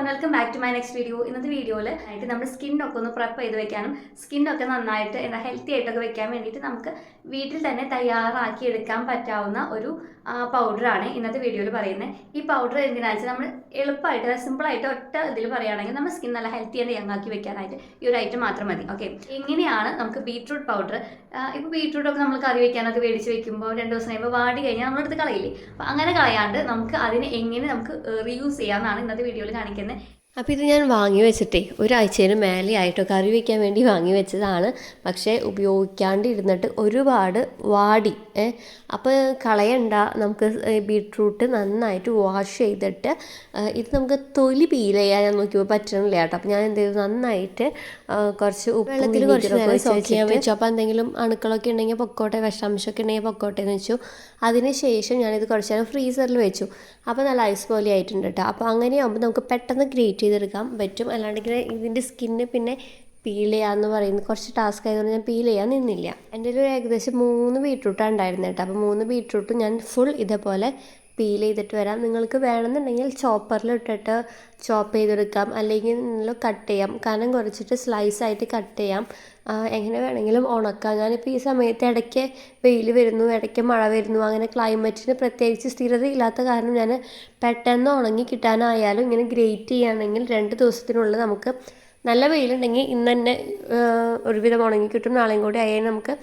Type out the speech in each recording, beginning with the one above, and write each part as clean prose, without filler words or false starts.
everyone, welcome back to my next video. ഇന്നത്തെ വീഡിയോയിൽ നമ്മുടെ സ്കിന്നൊക്കെ ഒന്ന് പ്രെപ്പ് ചെയ്ത് വെക്കാനും സ്കിന്നൊക്കെ നന്നായിട്ട് ഹെൽത്തി ആയിട്ടൊക്കെ വെക്കാൻ വേണ്ടിയിട്ട് നമുക്ക് വീട്ടിൽ തന്നെ തയ്യാറാക്കി എടുക്കാൻ പറ്റാവുന്ന ഒരു പൗഡറാണ് ഇന്നത്തെ വീഡിയോയിൽ പറയുന്നത്. ഈ പൗഡർ എന്തിനാണെന്ന് വെച്ചാൽ നമ്മൾ എളുപ്പമായിട്ട് സിമ്പിളായിട്ട് ഒറ്റ ഇതിൽ പറയുകയാണെങ്കിൽ നമ്മുടെ സ്കിൻ നല്ല ഹെൽത്തി ആൻഡ് യങ് ആക്കി വെക്കാനായിട്ട് ഈ ഒരു ഐറ്റം മാത്രം മതി. ഓക്കെ, എങ്ങനെയാണ് നമുക്ക് ബീട്രൂട്ട് പൗഡർ ഇപ്പോൾ ബീട്രൂട്ടൊക്കെ നമ്മൾ കറി വെക്കാനൊക്കെ മേടിച്ച് വെക്കുമ്പോൾ 2 ദിവസം കഴിയുമ്പോൾ വാടി കഴിഞ്ഞാൽ നമ്മളെടുത്ത് കളയില്ലേ. അപ്പോൾ അങ്ങനെ കളയാണ്ട് നമുക്ക് അതിനെ എങ്ങനെ നമുക്ക് റീയൂസ് ചെയ്യാമെന്നാണ് ഇന്നത്തെ വീഡിയോയിൽ കാണിക്കുന്നത്. അപ്പോൾ ഇത് ഞാൻ വാങ്ങി വെച്ചിട്ടേ ഒരാഴ്ചയിന് മേലെ ആയിട്ടോ കറി വയ്ക്കാൻ വേണ്ടി വാങ്ങി വെച്ചതാണ്. പക്ഷേ ഉപയോഗിക്കാണ്ട് ഇരുന്നിട്ട് ഒരുപാട് വാടി. അപ്പോൾ കളയണ്ട, നമുക്ക് ബീട്രൂട്ട് നന്നായിട്ട് വാഷ് ചെയ്തിട്ട് ഇത് നമുക്ക് തൊലി പീൽ ചെയ്യാൻ ഞാൻ നോക്കിയപ്പോൾ പറ്റണില്ല കേട്ടോ. അപ്പോൾ ഞാൻ എന്ത് ചെയ്തു, നന്നായിട്ട് കുറച്ച് വെള്ളത്തിൽ കുറച്ച് നേരം സോക്ക് ചെയ്യാൻ വെച്ചു. അപ്പോൾ എന്തെങ്കിലും അണുക്കളൊക്കെ ഉണ്ടെങ്കിൽ പൊക്കോട്ടെ, വിഷാംശമൊക്കെ ഉണ്ടെങ്കിൽ പൊക്കോട്ടെ എന്ന് വെച്ചു. അതിന് ശേഷം ഞാനിത് കുറച്ച് നേരം ഫ്രീസറിൽ വെച്ചു. അപ്പോൾ നല്ല ഐസ് പോലെ ആയിട്ടുണ്ട് കേട്ടോ. അപ്പോൾ അങ്ങനെയാകുമ്പോൾ നമുക്ക് പെട്ടെന്ന് ഗ്രേറ്റ് ചെയ്തെടുക്കാൻ പറ്റും. അല്ലാണ്ടെങ്കിൽ ഇതിൻ്റെ സ്കിന്ന് പിന്നെ പീൽ ചെയ്യാമെന്ന് പറയുന്നത് കുറച്ച് ടാസ്ക് ആയതുകൊണ്ട് ഞാൻ പീൽ ചെയ്യാൻ നിന്നില്ല. എൻ്റെ ഒരു ഏകദേശം 3 ബീട്രൂട്ടാണ് ഉണ്ടായിരുന്നത് കേട്ടോ. അപ്പോൾ 3 ബീട്രൂട്ടും ഞാൻ ഫുൾ ഇതേപോലെ പീൽ ചെയ്തിട്ട് വരാം. നിങ്ങൾക്ക് വേണമെന്നുണ്ടെങ്കിൽ ചോപ്പറിൽ ഇട്ടിട്ട് ചോപ്പ് ചെയ്തെടുക്കാം, അല്ലെങ്കിൽ നിങ്ങൾ കട്ട് ചെയ്യാം. കനം കുറച്ചിട്ട് സ്ലൈസായിട്ട് കട്ട് ചെയ്യാം. എങ്ങനെ വേണമെങ്കിലും ഉണക്കാം. ഞാനിപ്പോൾ ഈ സമയത്ത് ഇടയ്ക്ക് വെയിൽ വരുന്നു, ഇടയ്ക്ക് മഴ വരുന്നു, അങ്ങനെ ക്ലൈമറ്റിന് പ്രത്യേകിച്ച് സ്ഥിരത ഇല്ലാത്ത കാരണം ഞാൻ പെട്ടെന്ന് ഉണങ്ങി കിട്ടാനായാലും ഇങ്ങനെ ഗ്രേറ്റ് ചെയ്യുകയാണെങ്കിൽ 2 ദിവസത്തിനുള്ളിൽ നമുക്ക് നല്ല വെയിലുണ്ടെങ്കിൽ ഇന്ന് തന്നെ ഒരുവിധം ഉണങ്ങി കിട്ടും. നാളെയും കൂടി ആയാലും നമുക്ക്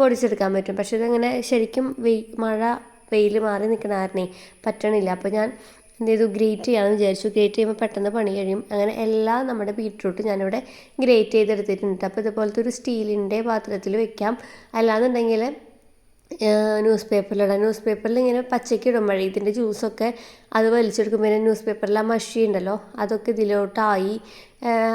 പൊടിച്ചെടുക്കാൻ പറ്റും. പക്ഷേ ഇതങ്ങനെ ശരിക്കും മഴ വെയിൽ മാറി നിൽക്കുന്ന കാരണേ പറ്റണില്ല. അപ്പോൾ ഞാൻ എന്ത് ചെയ്തു, ഗ്രേറ്റ് ചെയ്യാമെന്ന് വിചാരിച്ചു. ഗ്രേറ്റ് ചെയ്യുമ്പോൾ പെട്ടെന്ന് പണി കഴിയും. അങ്ങനെ എല്ലാം നമ്മുടെ ബീട്രൂട്ട് ഞാനിവിടെ ഗ്രേറ്റ് ചെയ്തെടുത്തിട്ടുണ്ട്. അപ്പോൾ ഇതുപോലത്തെ ഒരു സ്റ്റീലിൻ്റെ പാത്രത്തിൽ വെക്കാം. അല്ലാന്നുണ്ടെങ്കിൽ ന്യൂസ് പേപ്പറിലിടാം. ന്യൂസ് പേപ്പറിൽ ഇങ്ങനെ പച്ചയ്ക്ക് ഇടുമ്പോഴേ ഇതിൻ്റെ ജ്യൂസൊക്കെ അത് വലിച്ചെടുക്കും. പിന്നെ ന്യൂസ് പേപ്പറിൽ ആ മഷി ഉണ്ടല്ലോ അതൊക്കെ ഇതിലോട്ടായി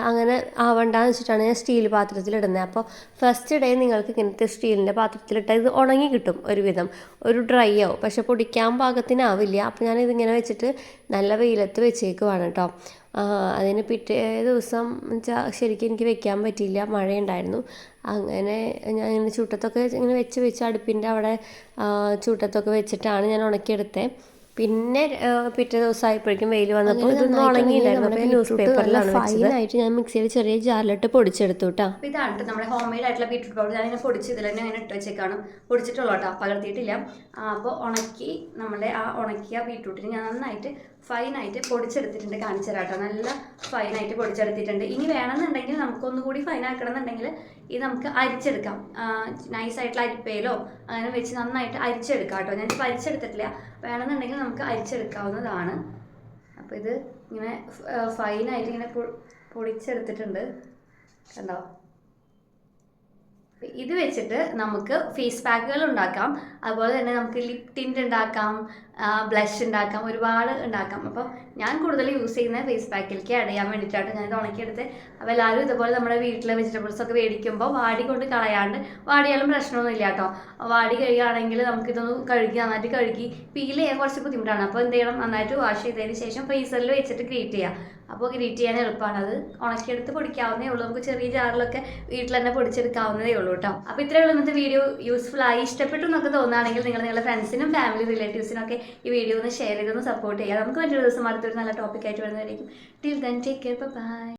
അങ്ങനെ ആവണ്ടെന്ന് വെച്ചിട്ടാണ് ഞാൻ സ്റ്റീൽ പാത്രത്തിലിടുന്നത്. അപ്പോൾ ഫസ്റ്റ് ഡേ നിങ്ങൾക്ക് ഇങ്ങനത്തെ സ്റ്റീലിൻ്റെ പാത്രത്തിലിട്ടാൽ ഇത് ഉണങ്ങി കിട്ടും, ഒരുവിധം ഒരു ഡ്രൈ ആവും. പക്ഷെ പൊടിക്കാൻ പാകത്തിനാവില്ല. അപ്പോൾ ഞാനിതിങ്ങനെ വെച്ചിട്ട് നല്ല വെയിലത്ത് വെച്ചേക്കുവാണ് കേട്ടോ. അതിന് പിറ്റേ ദിവസം വെച്ചാൽ ശരിക്കും എനിക്ക് വെക്കാൻ പറ്റിയില്ല, മഴയുണ്ടായിരുന്നു. അങ്ങനെ ഞാൻ ഇങ്ങനെ ചൂട്ടത്തൊക്കെ ഇങ്ങനെ വെച്ച് അടുപ്പിൻ്റെ അവിടെ ചൂട്ടത്തൊക്കെ വെച്ചിട്ടാണ് ഞാൻ ഉണക്കിയെടുത്തത്. പിന്നെ പിറ്റേ ദിവസമായപ്പോഴേക്കും വെയിൽ വന്നപ്പോൾ ഇതൊന്നും ഉണങ്ങിയില്ലായിരുന്നു. അപ്പോൾ ന്യൂസ് പേപ്പറിലാണ് ഫൈനായിട്ട് ഞാൻ മിക്സിയിൽ ചെറിയ ജാറിലിട്ട് പൊടിച്ചെടുത്തു കേട്ടോ. അപ്പോൾ ഇതാണ് നമ്മുടെ ഹോം മെയ്ഡ് ആയിട്ടുള്ള ബീട്രൂട്ട് പൗഡർ. ഞാനിങ്ങനെ പൊടിച്ച് ഇതിൽ തന്നെ അങ്ങനെ ഇട്ട് വെച്ചേക്കാണ്, പൊടിച്ചിട്ടുള്ളൂ കേട്ടോ, പകർത്തിയിട്ടില്ല. അപ്പോൾ ഉണക്കി നമ്മുടെ ആ ഉണക്കിയ ബീട്രൂട്ടിന് ഞാൻ നന്നായിട്ട് ഫൈനായിട്ട് പൊടിച്ചെടുത്തിട്ടുണ്ട്. കാണിച്ചു തരാം കേട്ടോ, നല്ല ഫൈനായിട്ട് പൊടിച്ചെടുത്തിട്ടുണ്ട്. ഇനി വേണമെന്നുണ്ടെങ്കിൽ നമുക്കൊന്നുകൂടി ഫൈനാക്കണം എന്നുണ്ടെങ്കിൽ ഇത് നമുക്ക് അരിച്ചെടുക്കാം. നൈസായിട്ടുള്ള അരിപ്പയിലോ അങ്ങനെ വെച്ച് നന്നായിട്ട് അരിച്ചെടുക്കാം കേട്ടോ. ഞാനിപ്പോൾ അരിച്ചെടുത്തിട്ടില്ല, വേണമെന്നുണ്ടെങ്കിൽ നമുക്ക് അരിച്ചെടുക്കാവുന്നതാണ്. അപ്പോൾ ഇത് ഇങ്ങനെ ഫൈനായിട്ട് ഇങ്ങനെ പൊടിച്ചെടുത്തിട്ടുണ്ട് കണ്ടോ. ഇത് വെച്ചിട്ട് നമുക്ക് ഫേസ് പാക്കുകൾ ഉണ്ടാക്കാം, അതുപോലെ തന്നെ നമുക്ക് ലിപ് ടിൻറ്റ് ഉണ്ടാക്കാം, ബ്ലഷ് ഉണ്ടാക്കാം, ഒരുപാട് ഉണ്ടാക്കാം. അപ്പോൾ ഞാൻ കൂടുതൽ യൂസ് ചെയ്യുന്ന ഫേസ് പാക്കിലേക്ക് ആഡ് ചെയ്യാൻ വേണ്ടിയിട്ടാണ് ഞാനിത് ഉണക്കിയെടുത്ത്. അപ്പോൾ എല്ലാവരും ഇതുപോലെ നമ്മുടെ വീട്ടിലെ വെജിറ്റബിൾസൊക്കെ മേടിക്കുമ്പോൾ വാടി കൊണ്ട് കളയാണ്ട്, വാടിയാലും പ്രശ്നമൊന്നുമില്ല കേട്ടോ. വാടി കഴിയുകയാണെങ്കിൽ നമുക്കിതൊന്ന് നന്നായിട്ട് കഴുകി പീൽ ചെയ്യാൻ കുറച്ച് ബുദ്ധിമുട്ടാണ്. അപ്പോൾ എന്ത് ചെയ്യണം, നന്നായിട്ട് വാഷ് ചെയ്തതിന് ശേഷം ഫ്രീസറിൽ വെച്ചിട്ട് ഗ്രേറ്റ് ചെയ്യാം. അപ്പോൾ ഗ്രേറ്റ് ചെയ്യാൻ എളുപ്പമാണ്. അത് ഉണക്കിയെടുത്ത് പൊടിക്കാവുന്നേ ഉള്ളൂ. നമുക്ക് ചെറിയ ജാറിലൊക്കെ വീട്ടിൽ തന്നെ പൊടിച്ചെടുക്കാവുന്നതേ ഉള്ളൂ കേട്ടോ. അപ്പോൾ ഇത്രയേ ഉള്ളൂ ഇന്നത്തെ വീഡിയോ. യൂസ്ഫുൾ ആയി ഇഷ്ടപ്പെട്ടു എന്നൊക്കെ തോന്നുകയാണെങ്കിൽ നിങ്ങൾ നിങ്ങളുടെ ഫ്രണ്ട്സിനും ഫാമിലി റിലേറ്റീവ്സിനും ഒക്കെ ഈ വീഡിയോ ഒന്ന് ഷെയർ ചെയ്തൊന്ന് സപ്പോർട്ട് ചെയ്യുക. നമുക്ക് മറ്റൊരു ദിവസം അടുത്തൊരു നല്ല ടോപ്പിക്കായിട്ട് വരുന്നതായിരിക്കും. Till then take care, by.